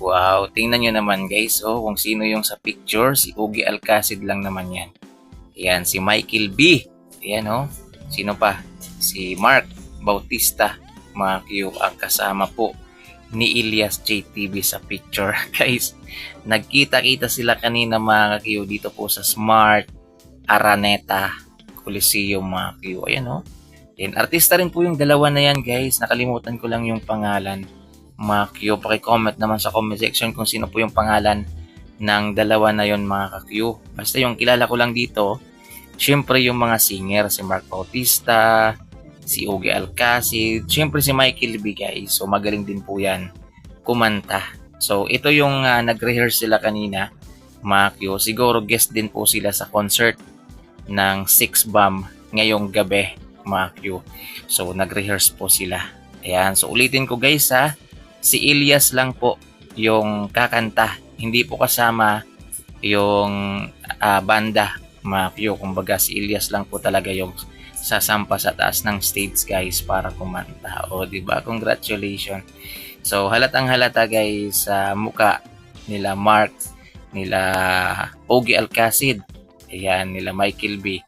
Wow, tingnan nyo naman guys, oh, kung sino yung sa picture, si Ogie Alcacid lang naman yan. Yan, si Michael B. Ayan, oh. Sino pa? Si Mark Bautista, mga Q, ang kasama po ni Elias JTV sa picture. Guys, nagkita-kita sila kanina mga Q dito po sa Smart Araneta Coliseum mga Q. Ayan, oh. And artista rin po yung dalawa na yan guys. Nakalimutan ko lang yung pangalan. Mga Q, paki-comment naman sa comment section kung sino po yung pangalan ng dalawa na yon mga ka-Q. Basta yung kilala ko lang dito, syempre yung mga singer, si Mark Bautista, si Ogie Alcacid, syempre si Michael B guys. So magaling din po yan kumanta. So ito yung nag-rehearse sila kanina mga Q. Siguro guest din po sila sa concert ng Six Bomb ngayong gabi mga Q. So nag-rehearse po sila. Ayan, so ulitin ko guys ha. Si Elias lang po yung kakanta. Hindi po kasama yung banda mga Q. Kumbaga si Elias lang po talaga yung sasampa sa taas ng stage guys para kumanta. O diba? Congratulations. So halatang halata guys sa muka nila Mark, nila Ogie Alcacid, ayan, nila Michael B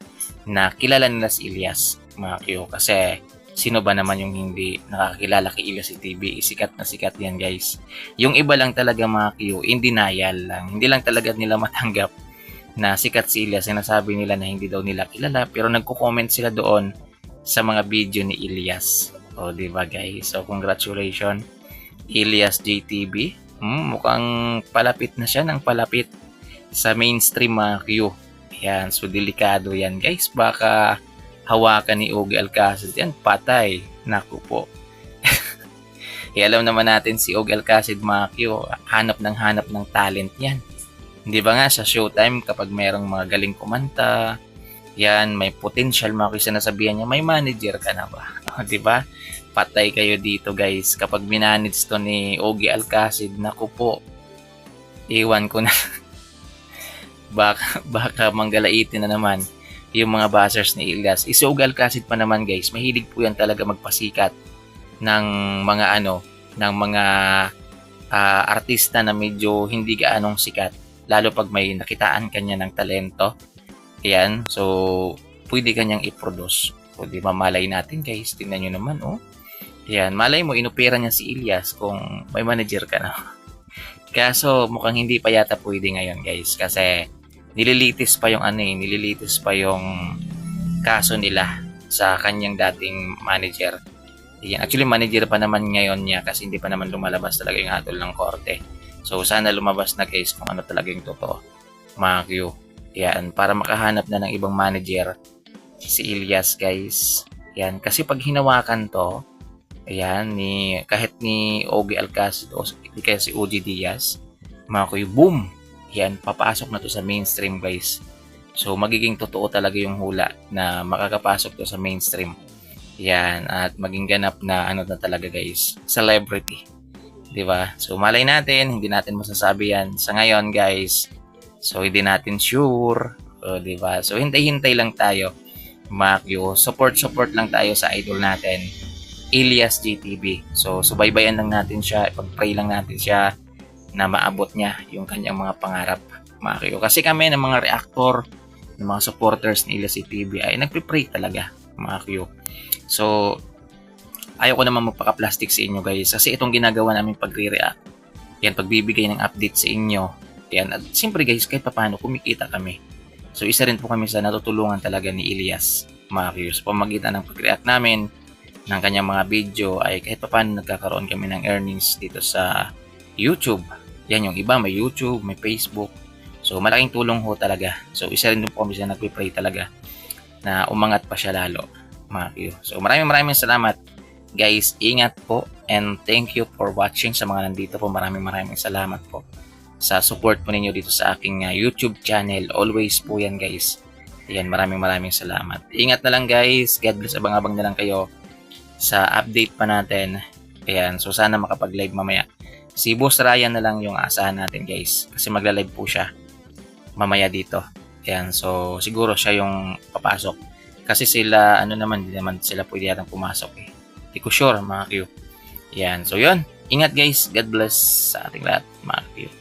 na kilala nila si Elias mga Q. Kasi sino ba naman yung hindi nakakilala kay Elias TV? Sikat na sikat yan guys. Yung iba lang talaga mga Q, in denial lang. Hindi lang talaga nila matanggap na sikat si Elias. Sinasabi nila na hindi daw nila kilala pero nagko-comment sila doon sa mga video ni Elias. O diba guys? So congratulations Elias JTV. Mukhang palapit na siya ng palapit sa mainstream mga Q. Ayan, so delikado yan guys. Baka hawakan ni Ogie Alcacid yan, patay. Naku po. Alam naman natin si Ogie Alcacid mga Q, hanap ng talent yan. Hindi ba nga sa Showtime kapag merong mga galing kumanta, yan, may potential mga Q, sinasabihan niya, may manager ka na ba? Di ba? Patay kayo dito guys. Kapag minanage to ni Ogie Alcacid, naku po, iwan ko na. baka manggalaitin na naman yung mga buzzers ni Elias. Si Ogie Alcacid pa naman guys, mahilig po yan talaga magpasikat ng mga ng mga artista na medyo hindi gaanong sikat, lalo pag may nakitaan kanya ng talento. Ayan, so pwede kanyang i-produce. O di mamalay natin guys, tingnan nyo naman oh. Ayan, malay mo inopera niya si Elias kung may manager ka na. Kaso mukhang hindi pa yata pwede ngayon guys, kasi nililitis pa yung nililitis pa yung kaso nila sa kanyang dating manager. Yan. Actually, manager pa naman ngayon niya kasi hindi pa naman lumalabas talaga yung hatol ng korte. So, sana lumabas na guys kung ano talaga yung totoo. Mga Q. Yan. Para makahanap na ng ibang manager si Elias guys. Yan. Kasi pag hinawakan to, ayan, kahit ni Ogie Alcacid o kaya si OG Diaz, mga Q, boom! Yan, papasok na to sa mainstream guys. So magiging totoo talaga yung hula na makakapasok to sa mainstream. Yan, at maging ganap na na talaga guys, celebrity. 'Di ba? So malay natin, hindi natin masasabi yan sa ngayon guys. So hindi natin sure, 'di ba? So hintay-hintay lang tayo. Makyo, support lang tayo sa idol natin, Elias JTV. So subaybayan lang natin siya, ipag-pray lang natin siya na maabot niya yung kanyang mga pangarap mga Q. Kasi kami ng mga reactor, ng mga supporters ni Elias TV ay nagpe-pray talaga mga Q. So ayaw ko naman magpaka-plastic sa inyo guys, kasi itong ginagawa namin pagre-react, yan, pagbibigay ng update sa inyo, yan, at siyempre guys, kahit paano kumikita kami. So isa rin po kami sa natutulungan talaga ni Elias mga Q. Sa pamagitan ng pag-react namin ng kanyang mga video ay kahit paano nagkakaroon kami ng earnings dito sa YouTube. Yan, yung iba may YouTube, may Facebook. So malaking tulong ho talaga. So isa rin po kami sa nagpe-pray talaga na umangat pa siya lalo mga Q. So maraming salamat guys. Ingat po and thank you for watching. Sa mga nandito po, maraming salamat po sa support po ninyo dito sa aking YouTube channel. Always po yan guys. Ayan, maraming salamat. Ingat na lang guys. God bless. Abang-abang na lang kayo sa update pa natin. Ayan, so sana makapag-live mamaya. Si Boss Ryan na lang yung aasahan natin guys, kasi magla-live po siya mamaya dito. Ayan, so siguro siya yung papasok. Kasi sila, hindi naman sila pwede yatang pumasok eh. Hindi ko sure mga Q. Ayan, so yun. Ingat guys, God bless sa ating lahat, mga kapatid.